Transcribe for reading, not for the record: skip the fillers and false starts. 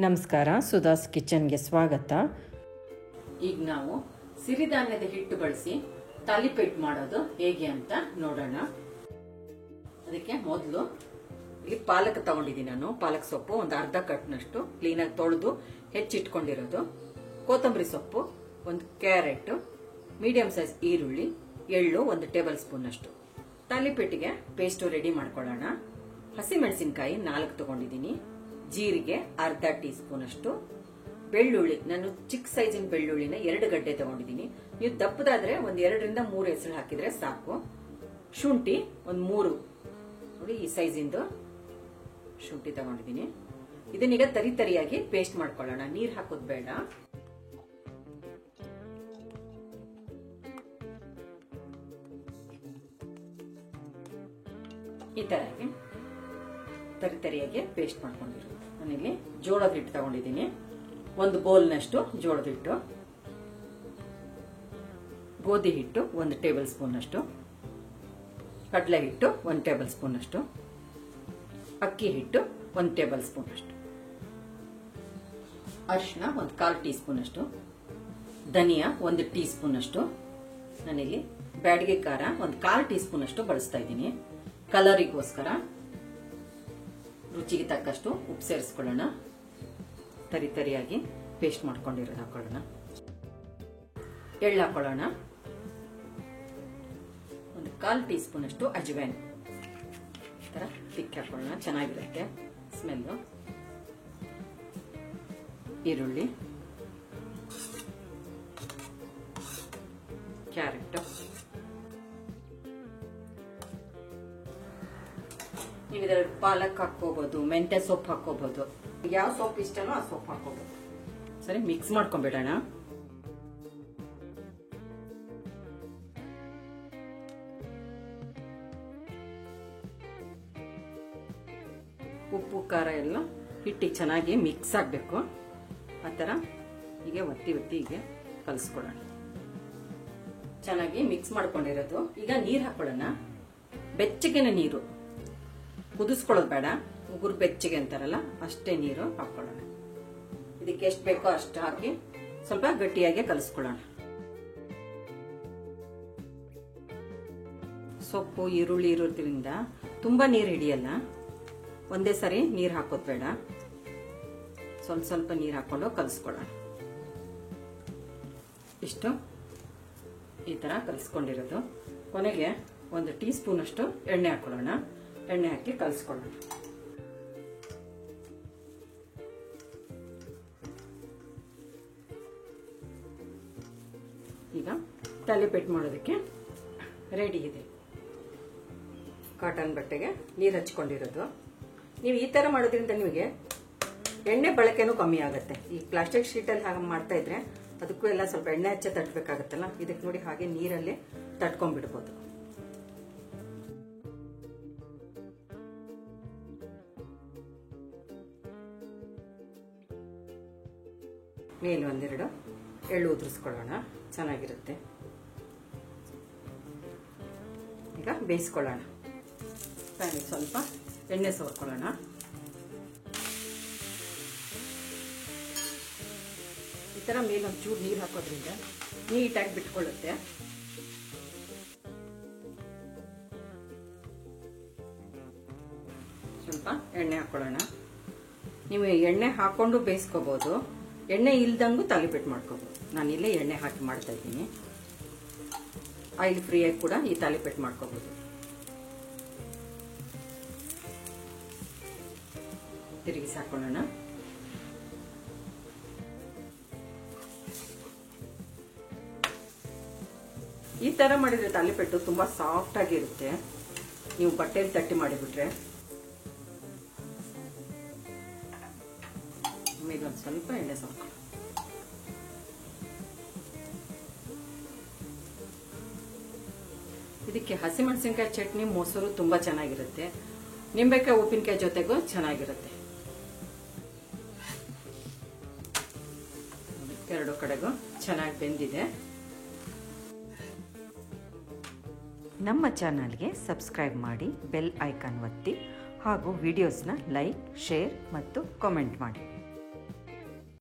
ನಮಸ್ಕಾರ, ಸುಧಾಸ್ ಕಿಚನ್ಗೆ ಸ್ವಾಗತ. ಈಗ ನಾವು ಸಿರಿಧಾನ್ಯದ ಹಿಟ್ಟು ಬಳಸಿ ತಾಲಿಪೇಟ್ ಮಾಡೋದು ಹೇಗೆ ಅಂತ ನೋಡೋಣ. ಅದಕ್ಕೆ ಮೊದಲು ಇಲ್ಲಿ ಪಾಲಕ್ ತಗೊಂಡಿದ್ದೀನಿ. ನಾನು ಪಾಲಕ್ ಸೊಪ್ಪು ಒಂದು ಅರ್ಧ ಕಟ್ನಷ್ಟು ಕ್ಲೀನಾಗಿ ತೊಳೆದು ಹೆಚ್ಚಿಟ್ಕೊಂಡಿರೋದು, ಕೊತ್ತಂಬರಿ ಸೊಪ್ಪು, ಒಂದು ಕ್ಯಾರೆಟ್, ಮೀಡಿಯಂ ಸೈಜ್ ಈರುಳ್ಳಿ, ಎಳ್ಳು 1 ಟೇಬಲ್ ಸ್ಪೂನ್ ಅಷ್ಟು. ತಾಲಿಪೇಟಿಗೆ ಪೇಸ್ಟ್ ರೆಡಿ ಮಾಡ್ಕೊಳ್ಳೋಣ. ಹಸಿಮೆಣಸಿನಕಾಯಿ 4 ತಗೊಂಡಿದ್ದೀನಿ, ಜೀರಿಗೆ ಅರ್ಧ ಟೀ ಸ್ಪೂನ್ ಅಷ್ಟು, ಬೆಳ್ಳುಳ್ಳಿ ನಾನು ಚಿಕ್ಕ ಸೈಜಿನ ಬೆಳ್ಳುಳ್ಳಿನ 2 ಗಡ್ಡೆ ತಗೊಂಡಿದ್ದೀನಿ. ನೀವು ದಪ್ಪದಾದ್ರೆ 1 2 ರಿಂದ 3 ಹೆಸರು ಹಾಕಿದ್ರೆ ಸಾಕು. ಶುಂಠಿ ಒಂದು 3 ನೋಡಿ, ಈ ಸೈಜಿಂದು ಶುಂಠಿ ತಗೊಂಡಿದ್ದೀನಿ. ಇದನ್ನೀಗ ತರಿಯಾಗಿ ಪೇಸ್ಟ್ ಮಾಡ್ಕೊಳ್ಳೋಣ. ನೀರ್ ಹಾಕೋದು ಬೇಡ. ಈ ತರ ತರಿಯಾಗಿ ಪೇಸ್ಟ್ ಮಾಡ್ಕೊಂಡಿರೋದು. ನಾನಿಲ್ಲಿ ಜೋಳದ ಹಿಟ್ಟು ತಗೊಂಡಿದ್ದೀನಿ, 1 ಬೌಲ್ನಷ್ಟು ಜೋಳದ ಹಿಟ್ಟು, ಗೋಧಿ ಹಿಟ್ಟು 1 ಟೇಬಲ್ ಸ್ಪೂನ್ ಅಷ್ಟು, ಕಡಲೆ ಹಿಟ್ಟು 1 ಟೇಬಲ್ ಸ್ಪೂನ್ ಅಷ್ಟು, ಅಕ್ಕಿ ಹಿಟ್ಟು 1 ಟೇಬಲ್ ಸ್ಪೂನ್ ಅಷ್ಟು, ಅರಿಶಿನ 1/4 ಟೀ ಸ್ಪೂನ್ ಅಷ್ಟು, ಧನಿಯಾ 1 ಟೀ ಸ್ಪೂನ್ ಅಷ್ಟು. ನಾನಿಲ್ಲಿ ಬ್ಯಾಡಗಿ ಖಾರ 1/4 ಟೀ ಸ್ಪೂನ್ ಅಷ್ಟು ಬಳಸ್ತಾ ಇದ್ದೀನಿ. ಕಲರಿಗೋಸ್ಕರ ರುಚಿಗೆ ತಕ್ಕಷ್ಟು ಉಪ್ಪು ಸೇರಿಸ್ಕೊಳ್ಳೋಣ. ತರಿಯಾಗಿ ಪೇಸ್ಟ್ ಮಾಡ್ಕೊಂಡಿರೋದು ಹಾಕೊಳ್ಳೋಣ. ಎಳ್ಳು ಹಾಕೊಳ್ಳೋಣ, 1/4 ಟೀ ಸ್ಪೂನ್ ಅಷ್ಟು ಅಜ್ವೈನ್. ಈ ತರ ತಿಕ್ಕಿ ಹಾಕೊಳ್ಳೋಣ, ಚೆನ್ನಾಗಿರುತ್ತೆ ಸ್ಮೆಲ್ಲು. ಈರುಳ್ಳಿ, ಕ್ಯಾರೆಟ್, ನೀವು ಇದರಲ್ಲಿ ಪಾಲಕ್ ಹಾಕೋಬಹುದು, ಮೆಂತ್ಯ ಸೊಪ್ಪು ಹಾಕೋಬಹುದು, ಯಾವ ಸೊಪ್ಪು ಇಷ್ಟನೋ ಆ ಸೊಪ್ಪು ಹಾಕೋಬಹುದು. ಸರಿ, ಮಿಕ್ಸ್ ಮಾಡ್ಕೊಂಡ್ಬಿಡೋಣ. ಉಪ್ಪು ಖಾರ ಎಲ್ಲ ಹಿಟ್ಟಿಗೆ ಚೆನ್ನಾಗಿ ಮಿಕ್ಸ್ ಆಗಬೇಕು. ಆ ಥರ ಹೀಗೆ ಒತ್ತಿ ಹೀಗೆ ಕಲಿಸ್ಕೊಳ್ಳೋಣ. ಚೆನ್ನಾಗಿ ಮಿಕ್ಸ್ ಮಾಡ್ಕೊಂಡಿರೋದು. ಈಗ ನೀರು ಹಾಕೊಳ್ಳೋಣ. ಬೆಚ್ಚಗಿನ ನೀರು, ಕುದಿಸ್ಕೊಳ್ಳೋದು ಬೇಡ, ಉಗುರು ಬೆಚ್ಚಗೆ ಅಂತಾರಲ್ಲ ಅಷ್ಟೇ ನೀರು ಹಾಕೊಳ್ಳೋಣ. ಇದಕ್ಕೆ ಎಷ್ಟು ಬೇಕೋ ಅಷ್ಟು ಹಾಕಿ ಸ್ವಲ್ಪ ಗಟ್ಟಿಯಾಗಿ ಕಲಿಸ್ಕೊಳ್ಳೋಣ. ಸೊಪ್ಪು ಈರುಳ್ಳಿ ಇರೋದ್ರಿಂದ ತುಂಬಾ ನೀರು ಹಿಡಿಯಲ್ಲ. ಒಂದೇ ಸರಿ ನೀರು ಹಾಕೋದು ಬೇಡ, ಸ್ವಲ್ಪ ನೀರು ಹಾಕೊಂಡು ಕಲಿಸ್ಕೊಳ್ಳೋಣ. ಇಷ್ಟು ಈ ತರ ಕಲಿಸ್ಕೊಂಡಿರೋದು. ಕೊನೆಗೆ 1 ಟೀ ಸ್ಪೂನ್ ಅಷ್ಟು ಎಣ್ಣೆ ಹಾಕೊಳ್ಳೋಣ. ಎಣ್ಣೆ ಹಾಕಿ ಕಲಿಸ್ಕೊಳ್ಳೋಣ. ಈಗ ತಾಲಿಪೇಟ್ ಮಾಡೋದಕ್ಕೆ ರೆಡಿ ಇದೆ. ಕಾಟನ್ ಬಟ್ಟೆಗೆ ನೀರು ಹಚ್ಕೊಂಡಿರೋದು. ನೀವು ಈ ತರ ಮಾಡೋದ್ರಿಂದ ನಿಮಗೆ ಎಣ್ಣೆ ಬಳಕೆನೂ ಕಮ್ಮಿ ಆಗುತ್ತೆ. ಈ ಪ್ಲಾಸ್ಟಿಕ್ ಶೀಟಲ್ಲಿ ಹಾಗೆ ಮಾಡ್ತಾ ಇದ್ರೆ ಅದಕ್ಕೂ ಎಲ್ಲ ಸ್ವಲ್ಪ ಎಣ್ಣೆ ಹಚ್ಚೆ ತಟ್ಟಬೇಕಾಗತ್ತಲ್ಲ. ಇದಕ್ಕೆ ನೋಡಿ ಹಾಗೆ ನೀರಲ್ಲಿ ತಟ್ಕೊಂಡ್ಬಿಡ್ಬೋದು. ಮೇಲೆ 1 2 ಎಳ್ಳು ಉದುರಿಸ್ಕೊಳ್ಳೋಣ, ಚೆನ್ನಾಗಿರುತ್ತೆ. ಈಗ ಬೇಯಿಸ್ಕೊಳ್ಳೋಣ. ಪ್ಯಾನಿಗೆ ಸ್ವಲ್ಪ ಎಣ್ಣೆ ಸವರ್ಕೊಳ್ಳೋಣ. ಈ ತರ ಮೇಲೆ ಒಂಚೂರು ನೀರು ಹಾಕೋದ್ರಿಂದ ನೀಟಾಗಿ ಬಿಟ್ಕೊಳ್ಳುತ್ತೆ. ಸ್ವಲ್ಪ ಎಣ್ಣೆ ಹಾಕೊಳ್ಳೋಣ. ನೀವು ಎಣ್ಣೆ ಹಾಕೊಂಡು ಬೇಯಿಸ್ಕೋಬಹುದು, ಎಣ್ಣೆ ಇಲ್ದಂಗೂ ತಾಲಿಪೇಟ್ ಮಾಡ್ಕೋಬಹುದು. ನಾನಿಲ್ಲೇ ಎಣ್ಣೆ ಹಾಕಿ ಮಾಡ್ತಾ ಇದ್ದೀನಿ. ಆಯಿಲ್ ಫ್ರೀಯಾಗಿ ಕೂಡ ಈ ತಾಲಿಪೇಟ್ ಮಾಡ್ಕೋಬಹುದು. ತಿರುಗಿಸಿ ಹಾಕೊಳ್ಳೋಣ. ಈ ತರ ಮಾಡಿದ್ರೆ ತಾಲಿಪೇಟು ತುಂಬಾ ಸಾಫ್ಟ್ ಆಗಿರುತ್ತೆ. ನೀವು ಬಟ್ಟೆಯಲ್ಲಿ ತಟ್ಟಿ ಮಾಡಿಬಿಟ್ರೆ. ಮೇಲೆ ಒಂದು ಸ್ವಲ್ಪ ಎಣ್ಣೆ ಸ್ವಲ್ಪ. ಇದಕ್ಕೆ ಹಸಿಮೆಣಸಿನಕಾಯಿ ಚಟ್ನಿ, ಮೊಸರು ತುಂಬಾ ಚೆನ್ನಾಗಿರುತ್ತೆ. ನಿಂಬೆಕಾಯಿ ಉಪ್ಪಿನಕಾಯಿ ಜೊತೆಗೂ ಚೆನ್ನಾಗಿರುತ್ತೆ. 2 ಕಡೆಗೂ ಚೆನ್ನಾಗಿ ಬೆಂದಿದೆ. ನಮ್ಮ ಚಾನಲ್ಗೆ ಸಬ್ಸ್ಕ್ರೈಬ್ ಮಾಡಿ, ಬೆಲ್ ಐಕಾನ್ ಒತ್ತಿ ಹಾಗೂ ವಿಡಿಯೋಸ್ನ ಲೈಕ್, ಶೇರ್ ಮತ್ತು ಕಾಮೆಂಟ್ ಮಾಡಿ.